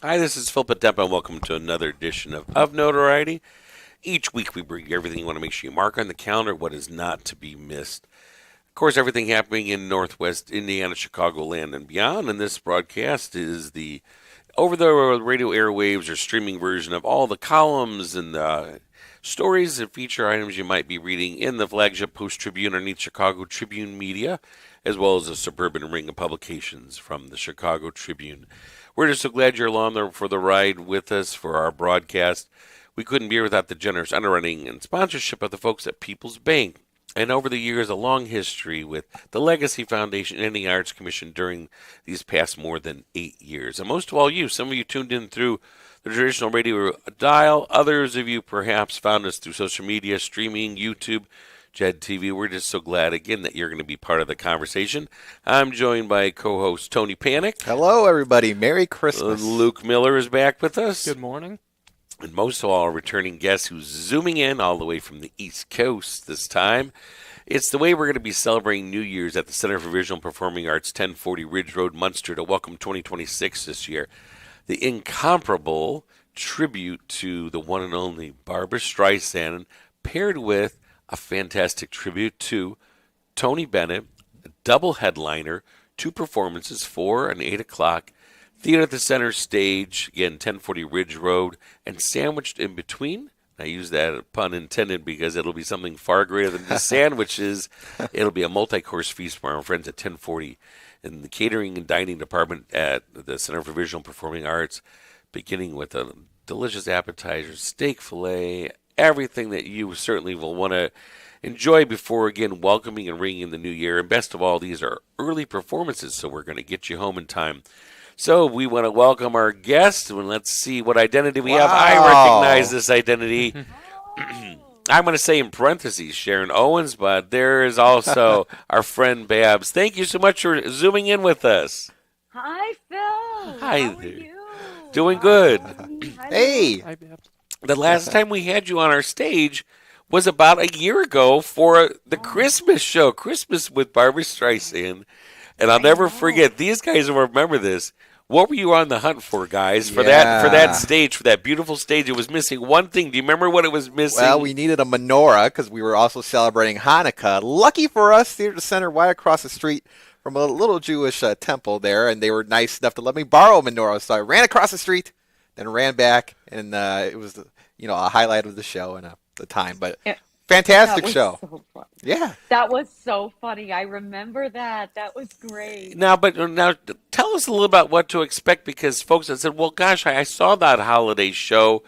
Hi, this is Phil Potempa, and welcome to another edition of Notoriety. Each week we bring you everything you want to make sure you mark on the calendar, what is not to be missed. Of course, everything happening in Northwest Indiana, Chicagoland, and beyond. And this broadcast is the over-the-radio airwaves or streaming version of all the columns and stories and feature items you might be reading in the flagship Post-Tribune underneath Chicago Tribune Media, as well as a suburban ring of publications from the Chicago Tribune. We're just so glad you're along there for the ride with us for our broadcast. We couldn't be here without the generous underwriting and sponsorship of the folks at People's Bank. And over the years, a long history with the Legacy Foundation and the Arts Commission during these past more than 8 years. And most of all, some of you tuned in through the traditional radio dial. Others of you perhaps found us through social media, streaming, YouTube, Jed TV. We're just so glad, again, that you're going to be part of the conversation. I'm joined by co-host Tony Panic. Hello, everybody. Merry Christmas. Luke Miller is back with us. Good morning. And most of all, a returning guest who's zooming in all the way from the East Coast this time. It's the way we're going to be celebrating New Year's at the Center for Visual and Performing Arts, 1040 Ridge Road, Munster, to welcome 2026 this year. The incomparable tribute to the one and only Barbra Streisand, paired with a fantastic tribute to Tony Bennett, a double headliner, 2 performances, 4 and 8 o'clock. Theater at the Center Stage, again, 1040 Ridge Road, and sandwiched in between, I use that pun intended because it'll be something far greater than just sandwiches. It'll be a multi-course feast from our friends at 1040 in the catering and dining department at the Center for Visual and Performing Arts, beginning with a delicious appetizer, steak fillet, everything that you certainly will want to enjoy before, again, welcoming and ringing in the new year. And best of all, these are early performances, so we're going to get you home in time. So we want to welcome our guest, and let's see what identity we have. I recognize this identity. I'm going to say in parentheses Sharon Owens, but there is also our friend Babs. Thank you so much for zooming in with us. Hi, Phil. Hi How are there. you? Doing good. Hi. Hey. Hi, Babs. The last time we had you on our stage was about a year ago for the Christmas show, Christmas with Barbra Streisand. And I'll never forget, these guys will remember this. What were you on the hunt for, guys? For that stage, for that beautiful stage, it was missing one thing. Do you remember what it was missing? Well, we needed a menorah because we were also celebrating Hanukkah. Lucky for us, Theater Center, right across the street from a little Jewish temple there, and they were nice enough to let me borrow a menorah. So I ran across the street, then ran back, and it was a highlight of the show and the time. But fantastic show. So funny. Yeah. That was so funny. I remember that. That was great. Now tell us a little about what to expect, because folks have said, well, gosh, I saw that holiday show.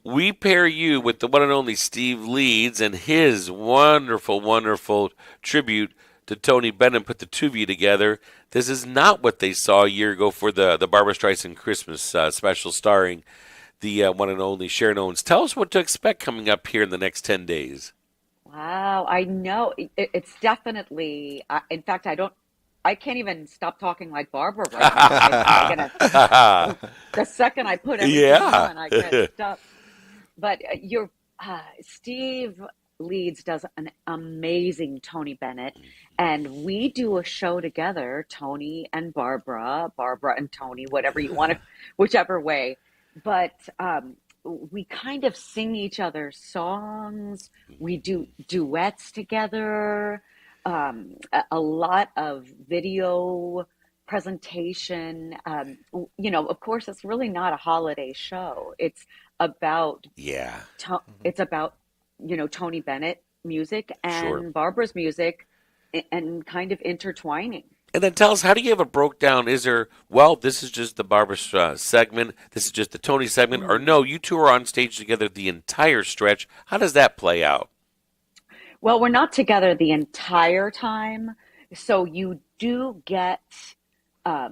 We pair you with the one and only Steve Leeds and his wonderful, wonderful tribute to Tony Bennett, put the two of you together. This is not what they saw a year ago for the Barbra Streisand Christmas special starring the one and only Sharon Owens. Tell us what to expect coming up here in the next 10 days. Wow. I know. It's definitely, in fact, I can't even stop talking like Barbara right now. The second I put everything on, I get stuck. But Steve Leeds does an amazing Tony Bennett, and we do a show together, Tony and Barbara and Tony, whatever you want to, whichever way. But we kind of sing each other's songs. We do duets together. A lot of video presentation. Of course, it's really not a holiday show. It's about it's about Tony Bennett music and Barbara's music, and kind of intertwining. And then tell us, how do you have it broke down? Is there, this is just the Barbra segment, this is just the Tony segment, or no, you two are on stage together the entire stretch? How does that play out? Well, we're not together the entire time, so you do get a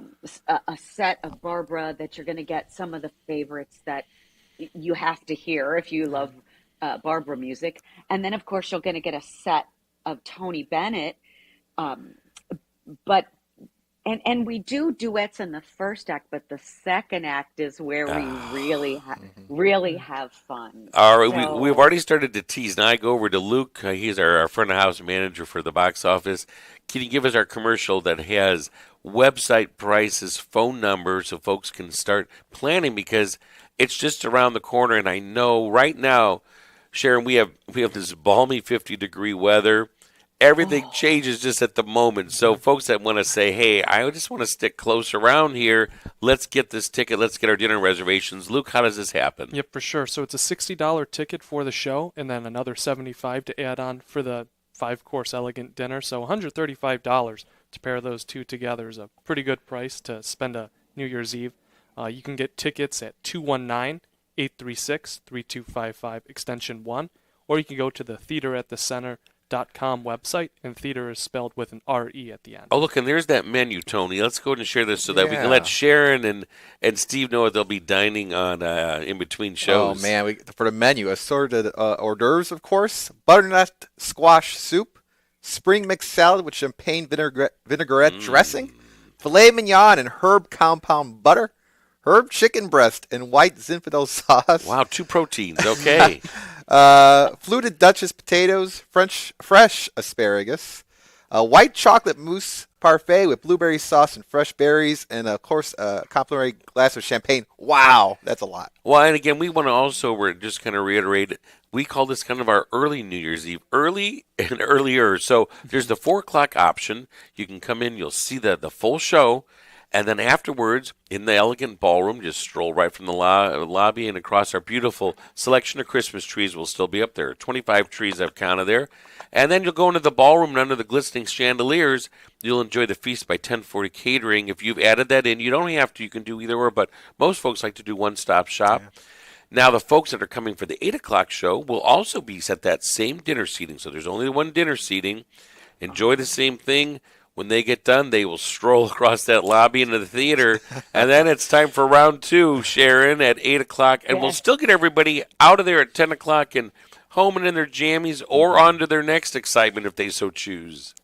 set of Barbara that you're going to get some of the favorites that you have to hear if you love Barbara music. And then, of course, you're going to get a set of Tony Bennett. But we do duets in the first act, but the second act is where we really have fun. All right, we've already started to tease. Now I go over to Luke. He's our front of house manager for the box office. Can you give us our commercial that has website prices, phone numbers, so folks can start planning because it's just around the corner. And I know right now, Sharon, we have this balmy 50-degree weather. Everything changes just at the moment. So folks that want to say, hey, I just want to stick close around here, let's get this ticket, let's get our dinner reservations. Luke, how does this happen? Yep, for sure. So it's a $60 ticket for the show and then another $75 to add on for the 5-course elegant dinner. So $135 to pair those two together is a pretty good price to spend a New Year's Eve. You can get tickets at 219-836-3255 extension 1, or you can go to the theateratthecenter.com website, and theater is spelled with an R-E at the end. Oh, look, and there's that menu, Tony. Let's go ahead and share this so that we can let Sharon and Steve know what they'll be dining on in between shows. Oh, man. For the menu, assorted hors d'oeuvres, of course, butternut squash soup, spring mix salad with champagne vinaigrette dressing, filet mignon and herb compound butter, herb chicken breast and white Zinfandel sauce. Wow, 2 proteins. Okay. Fluted Duchess potatoes, fresh asparagus, white chocolate mousse parfait with blueberry sauce and fresh berries, and of course a complimentary glass of champagne. Wow, that's a lot. Well, and again, we want to also just kind of reiterate, we call this kind of our early New Year's Eve, early and earlier. So there's the 4 o'clock option. You can come in, you'll see the full show. And then afterwards, in the elegant ballroom, just stroll right from the lobby and across our beautiful selection of Christmas trees will still be up there. 25 trees I've counted there. And then you'll go into the ballroom and under the glistening chandeliers, you'll enjoy the Feast by 1040 catering. If you've added that in, you don't have to. You can do either or, but most folks like to do one-stop shop. Yeah. Now, the folks that are coming for the 8 o'clock show will also be at that same dinner seating. So there's only one dinner seating. Enjoy the same thing. When they get done, they will stroll across that lobby into the theater, and then it's time for round 2, Sharon, at 8 o'clock, and we'll still get everybody out of there at 10 o'clock and home and in their jammies or on to their next excitement if they so choose.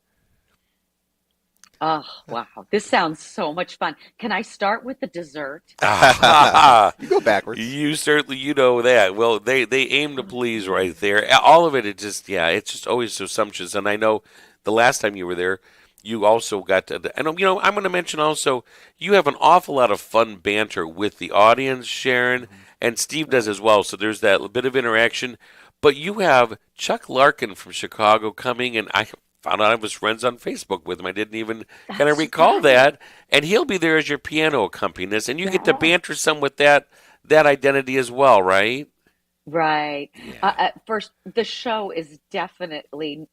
Oh, wow. This sounds so much fun. Can I start with the dessert? You go backwards. You know that. Well, they aim to please right there. All of it, it's just always so sumptuous, and I know the last time you were there, you also got to, and I'm going to mention also, you have an awful lot of fun banter with the audience, Sharon, and Steve does as well. So there's that bit of interaction. But you have Chuck Larkin from Chicago coming, and I found out I was friends on Facebook with him. I didn't even kind of recall that. And he'll be there as your piano accompanist, and you get to banter some with that identity as well, right? Right. Yeah. First, the show is definitely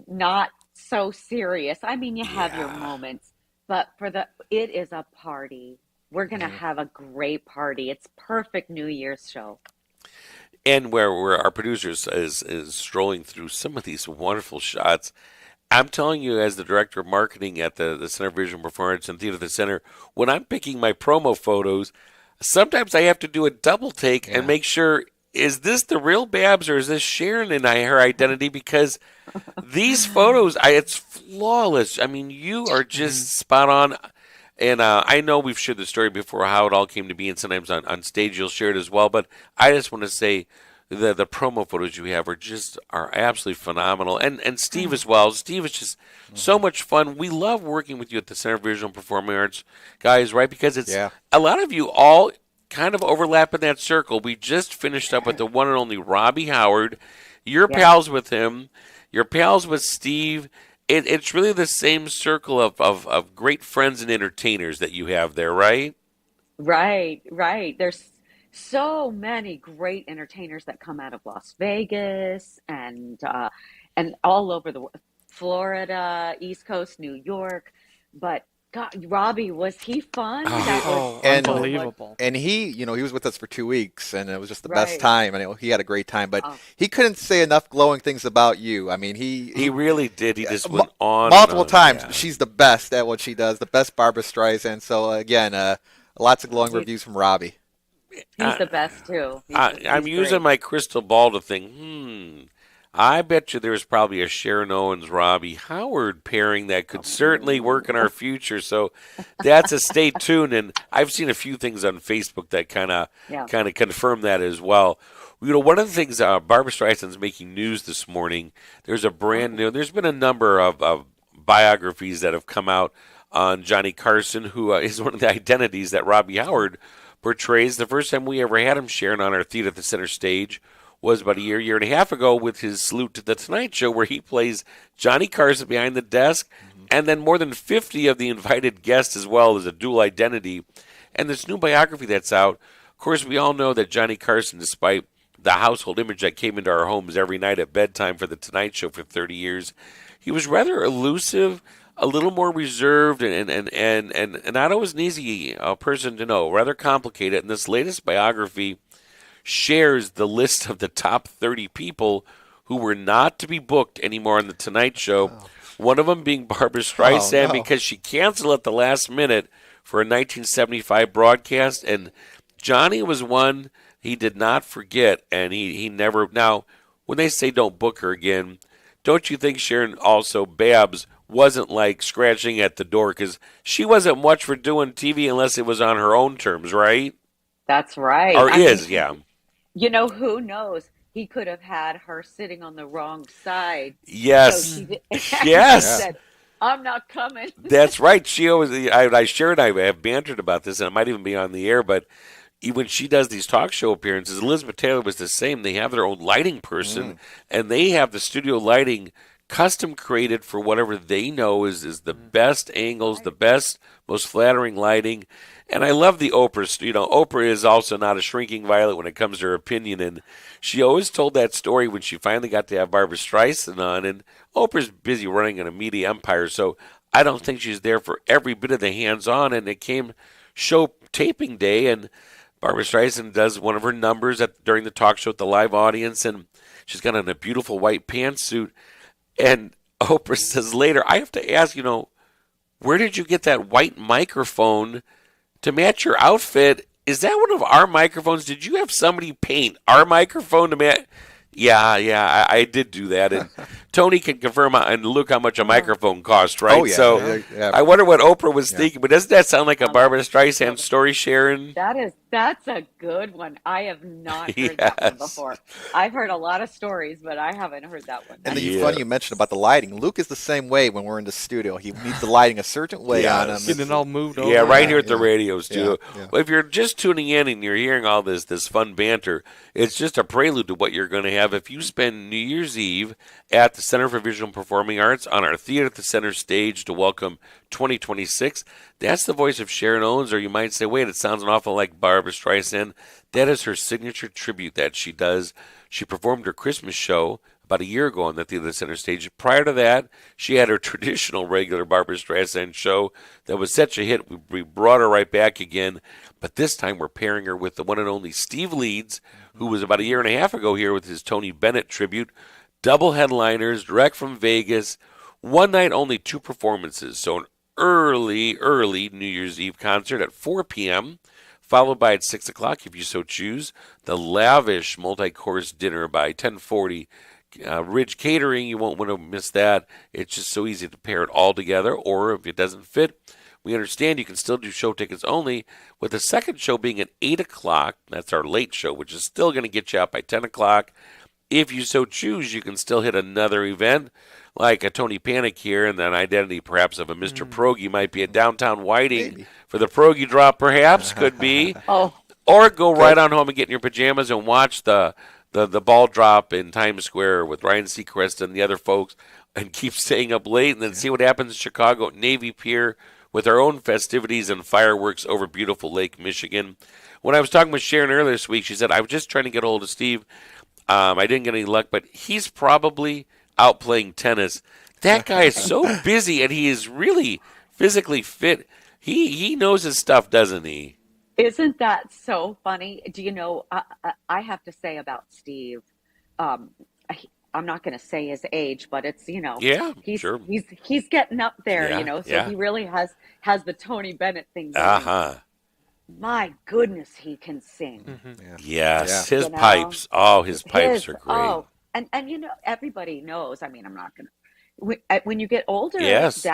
not so serious. I mean, you have your moments, but it is a party. We're going to have a great party. It's perfect New Year's show. And where our producers is strolling through some of these wonderful shots, I'm telling you, as the director of marketing at the Center of Visual Performance and Theater at the Center, when I'm picking my promo photos, sometimes I have to do a double take and make sure, is this the real Babs or is this Sharon and her identity? Because these photos, it's flawless. I mean, you are just spot on. And I know we've shared the story before, how it all came to be, and sometimes on stage you'll share it as well. But I just want to say the promo photos you have are absolutely phenomenal. And Steve as well. Steve is just so much fun. We love working with you at the Center of Visual and Performing Arts, guys, right? Because it's a lot of you all kind of overlap in that circle. We just finished up with the one and only Robbie Howard. You're pals with him. You're pals with Steve. It's really the same circle of great friends and entertainers that you have there, right? Right. There's so many great entertainers that come out of Las Vegas and all over the world, Florida, East Coast, New York. But God, Robbie, was he fun? That was unbelievable. And he was with us for 2 weeks, and it was just the best time. And he had a great time, but he couldn't say enough glowing things about you. I mean, he really did. He just went on multiple times. Yeah. She's the best at what she does, the best Barbara Streisand. So again, lots of glowing reviews from Robbie. He's the best too. I'm using my crystal ball to think, I bet you there's probably a Sharon Owens-Robbie Howard pairing that could certainly work in our future. So that's a stay tuned. And I've seen a few things on Facebook that kind of confirm that as well. One of the things, Barbara Streisand's making news this morning. There's a brand new. There's been a number of biographies that have come out on Johnny Carson, who is one of the identities that Robbie Howard portrays. The first time we ever had him sharing on our Theater at the Center stage was about a year and a half ago with his Salute to the Tonight Show, where he plays Johnny Carson behind the desk, and then more than 50 of the invited guests as well as a dual identity. And this new biography that's out, of course, we all know that Johnny Carson, despite the household image that came into our homes every night at bedtime for the Tonight Show for 30 years, he was rather elusive, a little more reserved, and not always an easy person to know, rather complicated. And this latest biography shares the list of the top 30 people who were not to be booked anymore on the Tonight Show. Wow. One of them being Barbra Streisand because she canceled at the last minute for a 1975 broadcast. And Johnny was one he did not forget, and he never. Now, when they say don't book her again, don't you think, Sharon, also Babs wasn't like scratching at the door, because she wasn't much for doing TV unless it was on her own terms, right? That's right. Or yeah. You know, who knows? He could have had her sitting on the wrong side. Yes. So yes. She said, I'm not coming. That's right. She always, I Sharon and I have bantered about this, and it might even be on the air, but when she does these talk show appearances, Elizabeth Taylor was the same. They have their own lighting person, and they have the studio lighting custom created for whatever they know is the best angles, the best, most flattering lighting. And I love the Oprah. You know, Oprah is also not a shrinking violet when it comes to her opinion. And she always told that story when she finally got to have Barbra Streisand on. And Oprah's busy running a media empire, so I don't think she's there for every bit of the hands-on. And it came show taping day, and Barbra Streisand does one of her numbers during the talk show with the live audience, and she's got on a beautiful white pantsuit. And Oprah says later, I have to ask, where did you get that white microphone to match your outfit? Is that one of our microphones? Did you have somebody paint our microphone to match? Yeah, I did do that. And Tony can confirm and look how much a microphone cost, right? Oh, yeah. So Yeah. I wonder what Oprah was thinking. But doesn't that sound like a Barbra Streisand story, Sharon? That's a good one. I have not heard that one before. I've heard a lot of stories, but I haven't heard that one. And then funny you mentioned about the lighting. Luke is the same way when we're in the studio. He needs the lighting a certain way on him. Getting it all moved over. Yeah, right here at the radios, too. Yeah. Well, if you're just tuning in and you're hearing all this fun banter, it's just a prelude to what you're going to have if you spend New Year's Eve at the Center for Visual and Performing Arts on our Theater at the Center stage to welcome 2026. That's the voice of Sharon Owens, or you might say, wait, it sounds an awful like Barbra Streisand. That is her signature tribute that she does. She performed her Christmas show about a year ago on the Theater at the Center stage. Prior to that, she had her traditional regular Barbra Streisand show that was such a hit. We brought her right back again, but this time we're pairing her with the one and only Steve Leeds, who was about a year and a half ago here with his Tony Bennett tribute. Double headliners, direct from Vegas. One night, only 2 performances. So an early New Year's Eve concert at 4 p.m., followed by at 6 o'clock, if you so choose, the lavish multi-course dinner by 10:40. Ridge Catering, you won't want to miss that. It's just so easy to pair it all together, or if it doesn't fit, we understand you can still do show tickets only, with the second show being at 8 o'clock. That's our late show, which is still going to get you out by 10 o'clock. If you so choose, you can still hit another event, like a Tony Panic here, and an identity perhaps of a Mr. Progi might be at downtown Whiting for the Progi drop, perhaps, could be. Or go right on home and get in your pajamas and watch the ball drop in Times Square with Ryan Seacrest and the other folks, and keep staying up late and then see what happens in Chicago at Navy Pier with our own festivities and fireworks over beautiful Lake Michigan. When I was talking with Sharon earlier this week, she said, I was just trying to get a hold of Steve. I didn't get any luck, but he's probably out playing tennis. That guy is so busy, and he is really physically fit. He knows his stuff, doesn't he? Isn't that so funny? Do you know, I have to say about Steve, I'm not going to say his age, but it's, sure. He's getting up there, so he really has the Tony Bennett thing going. My goodness, he can sing. Mm-hmm. Yes, his pipes. Oh, his pipes are great. Oh, and everybody knows. I mean, I'm not going to. When you get older, that's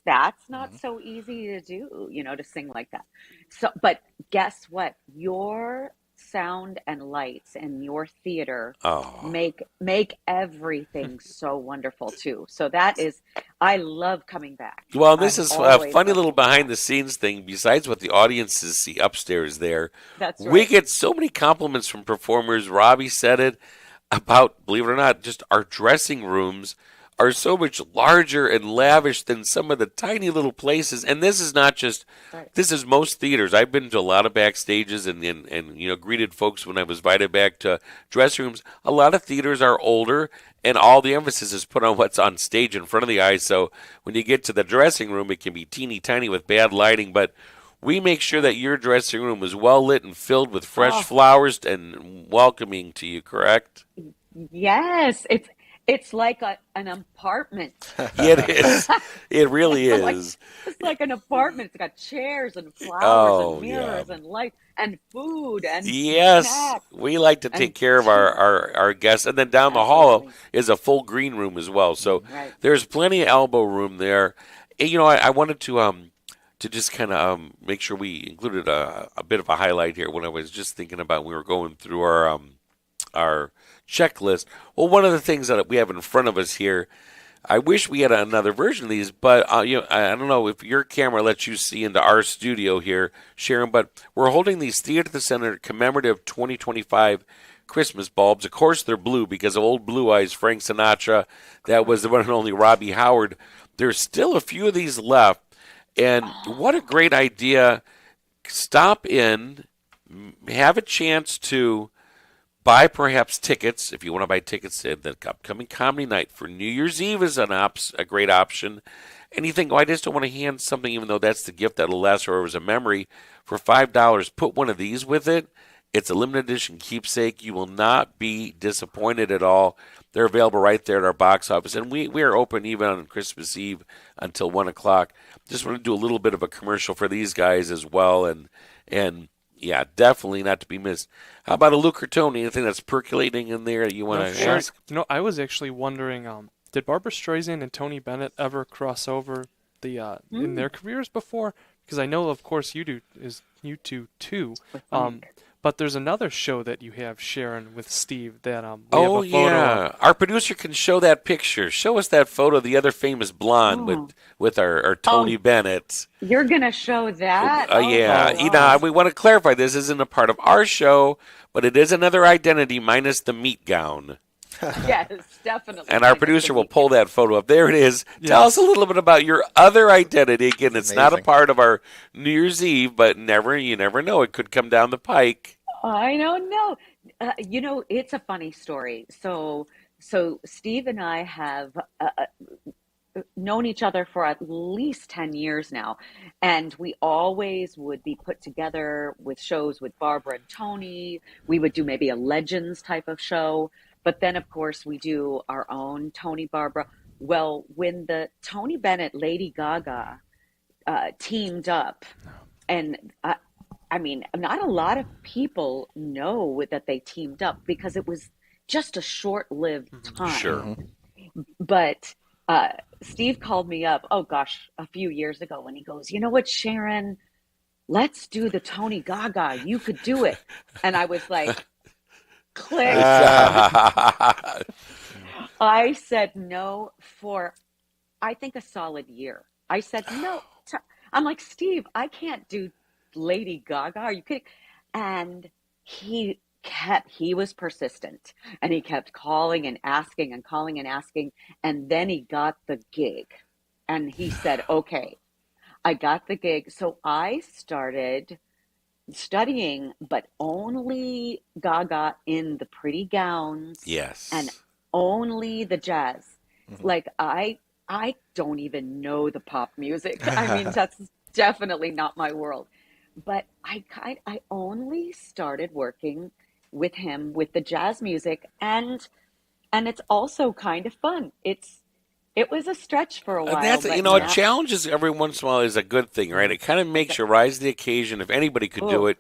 not so easy to do. To sing like that. So, but guess what? Your sound and lights in your theater Oh. make everything so wonderful too. So that is, I love coming back. Well, this I've is a always funny loved little coming behind back. the scenes thing. Besides what the audiences see upstairs there, That's we right. get so many compliments from performers. Robbie said it about, believe it or not, just our dressing rooms are so much larger and lavish than some of the tiny little places. And this is not just, Right. this is most theaters. I've been to a lot of backstages and you know, greeted folks when I was invited back to dressing rooms. A lot of theaters are older, and all the emphasis is put on what's on stage in front of the eyes. So when you get to the dressing room, it can be teeny tiny with bad lighting, but we make sure that your dressing room is well lit and filled with fresh Oh, flowers and welcoming to you, correct? yes. It's like an apartment. Yeah, it is. It really Like is. it's like an apartment. It's got chairs and flowers and Oh, yeah. mirrors and lights and food and Yes, snacks we like to take and care of tea. our guests. And then down the hall Absolutely. is a full green room as well. So Right. there's plenty of elbow room there. And, you know, I wanted to just kind of make sure we included a bit of a highlight here when I was just thinking about when we were going through our checklist. Well, one of the things that we have in front of us here, I wish we had another version of these, but you know, I don't know if your camera lets you see into our studio here, Sharon. But we're holding these Theater at the Center commemorative 2025 Christmas bulbs. Of course, they're blue because of old Blue Eyes, Frank Sinatra. That was the one and only Robbie Howard. There's still a few of these left, and what a great idea! Stop in, have a chance to buy perhaps tickets if you want to buy tickets to the upcoming comedy night for New Year's Eve is a great option. And you think, oh, I just don't want to hand something, even though that's the gift that'll last forever as a memory. For $5, put one of these with it. It's a limited edition keepsake. You will not be disappointed at all. They're available right there at our box office, and we are open even on Christmas Eve until 1 o'clock. Just want to do a little bit of a commercial for these guys as well, and yeah, definitely not to be missed. How about a Luke or Tony? Anything that's percolating in there that you want No, to sure. ask? You know, I was actually wondering, did Barbara Streisand and Tony Bennett ever cross over in their careers before? Because I know, of course, you two too. With Um, Frank. but there's another show that you have, Sharon, with Steve that we have Oh a photo of. yeah, our producer can show that picture. Show us that photo of the other famous blonde Oh, with our oh, Tony Bennett. you're gonna show that? Oh my Yeah, you know, gosh. we want to clarify this isn't a part of our show, but it is another identity minus the meat gown. Yes, definitely. And our Minus the producer will meat. pull that photo up. There it is. Tell us a Yes. little bit about your other identity. Again, It's it's not a amazing. part of our New Year's Eve, but you never know. It could come down the pike. I don't know. It's a funny story. So Steve and I have known each other for at least 10 years now. And we always would be put together with shows with Barbara and Tony. We would do maybe a Legends type of show. But then, of course, we do our own Tony Barbara. Well, when the Tony Bennett Lady Gaga teamed up, and I mean, not a lot of people know that they teamed up because it was just a short-lived Sure. time. But uh, Steve called me up, oh gosh, a few years ago, and he goes, "You know what, Sharon? Let's do the Tony Gaga. You could do it." And I was like, click. I said no for, I think, a solid year. I said no. I'm like, Steve, I can't do Lady Gaga. Are you kidding? And he was persistent and he kept calling and asking and calling and asking. And then he got the gig and he said, okay, I got the gig. So I started studying, but only Gaga in the pretty gowns and Yes. only the jazz. Mhm. Like I don't even know the pop music. I mean, that's definitely not my world. But I only started working with him with the jazz music, and it's also kind of fun. It was a stretch for a while, That's, but a now, challenges every once in a while is a good thing, right? It kind of makes you rise to the occasion. If anybody could do oh, it,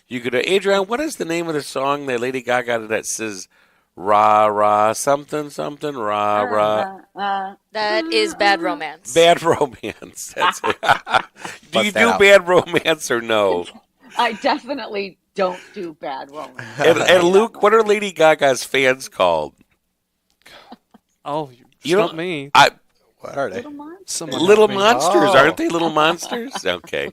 you could. Adrian, what is the name of the song that Lady Gaga did that says "rah rah something something rah rah"? uh, uh, That is Bad Romance. Bad Romance. That's it. Do Bust you that do out. Bad Romance or no? I definitely don't do bad romance. And Luke, what are Lady Gaga's fans called? Oh, you You know, stumped me. What are they? Little monster. Someone Little help me. monsters, Oh. aren't they? Little monsters. Okay.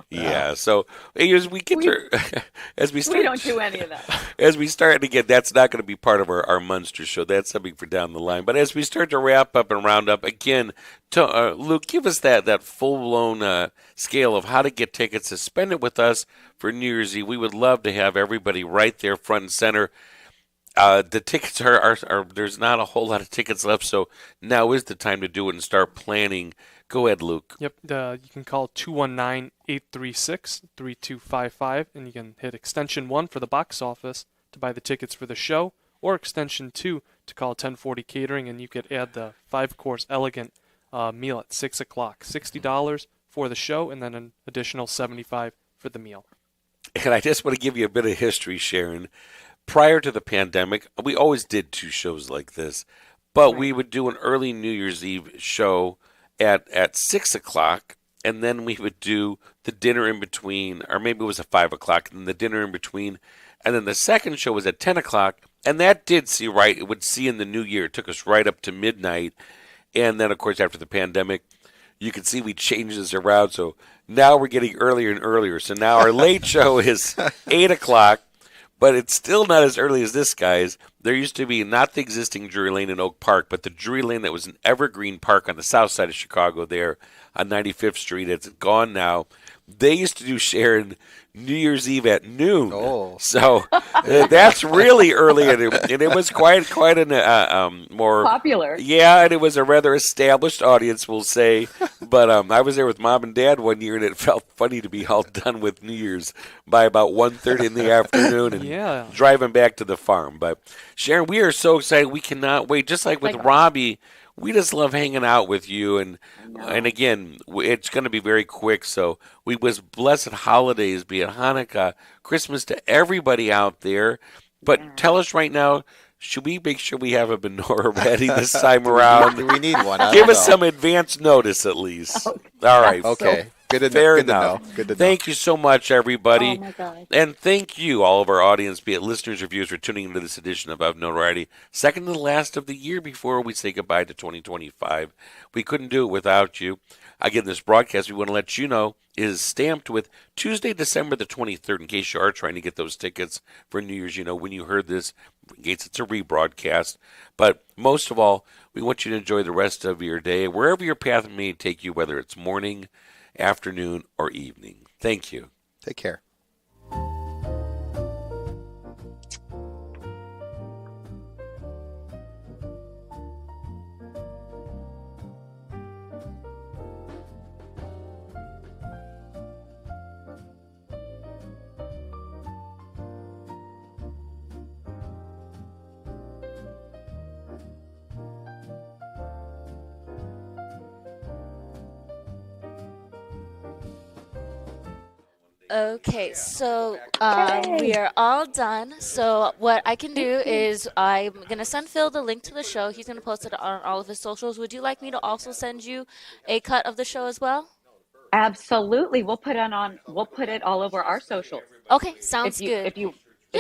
Yeah. So as we get to as we We start don't do any of that. as we start again, that's not going to be part of our Munster show. That's something for down the line. But as we start to wrap up and round up again, Luke, give us that full blown scale of how to get tickets to spend it with us for New Year's Eve. We would love to have everybody right there, front and center. The tickets are there's not a whole lot of tickets left, so now is the time to do it and start planning. Go ahead, Luke. Yep, you can call 219-836-3255, and you can hit extension 1 for the box office to buy the tickets for the show, or extension 2 to call 1040 Catering, and you could add the 5-course elegant meal at 6 o'clock. $60 for the show, and then an additional $75 for the meal. And I just want to give you a bit of history, Sharon. Prior to the pandemic, we always did 2 shows like this, but we would do an early New Year's Eve show at 6 o'clock, and then we would do the dinner in between, or maybe it was at 5 o'clock, and then the dinner in between, and then the second show was at 10 o'clock, and that did see right. It would see in the new year. It took us right up to midnight, and then, of course, after the pandemic, you can see we changed this around, so now we're getting earlier and earlier. So now our late show is 8 o'clock, but it's still not as early as this, guys. There used to be not the existing Drury Lane in Oak Park, but the Drury Lane that was an evergreen park on the south side of Chicago there on 95th Street. It's gone now. They used to do Sharon New Year's Eve at noon. Oh. So that's really early, and it was quite an more Popular. Yeah, and it was a rather established audience, we'll say. But I was there with Mom and Dad one year, and it felt funny to be all done with New Year's by about 1:30 in the afternoon and driving back to the farm. But Sharon, we are so excited. We cannot wait. Just like with Robbie, we just love hanging out with you. And again, it's going to be very quick. So we wish blessed holidays, be it Hanukkah, Christmas, to everybody out there. But tell us right now, should we make sure we have a menorah ready this time around? Do we need one? I Give don't us know. some advance notice at least. All right. Okay. Good to Fair good to enough. know. Good to know. Thank you so much, everybody. Oh my God. And thank you, all of our audience, be it listeners or viewers, for tuning into this edition of Notoriety, second to the last of the year before we say goodbye to 2025. We couldn't do it without you. Again, this broadcast, we want to let you know, is stamped with Tuesday, December the 23rd, in case you are trying to get those tickets for New Year's. You know, when you heard this, in case it's a rebroadcast. But most of all, we want you to enjoy the rest of your day, wherever your path may take you, whether it's morning, afternoon, or evening. Thank you. Take care. Okay, so we are all done. So what I can do is I'm going to send Phil the link to the show. He's going to post it on all of his socials. Would you like me to also send you a cut of the show as well? Absolutely. We'll put it all over our socials. Okay, sounds good. If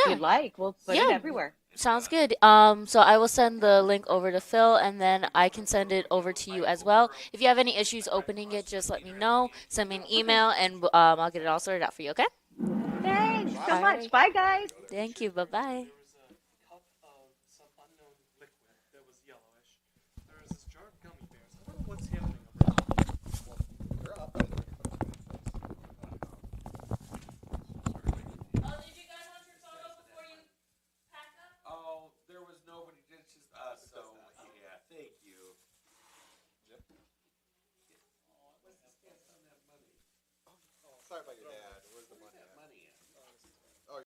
you'd like, we'll put it everywhere. Sounds good. So I will send the link over to Phil, and then I can send it over to you as well. If you have any issues opening it, just let me know. Send me an email, and I'll get it all sorted out for you, okay? Thanks so much. Bye, guys. Thank you. Bye-bye. Sorry about your dad. Where's the money?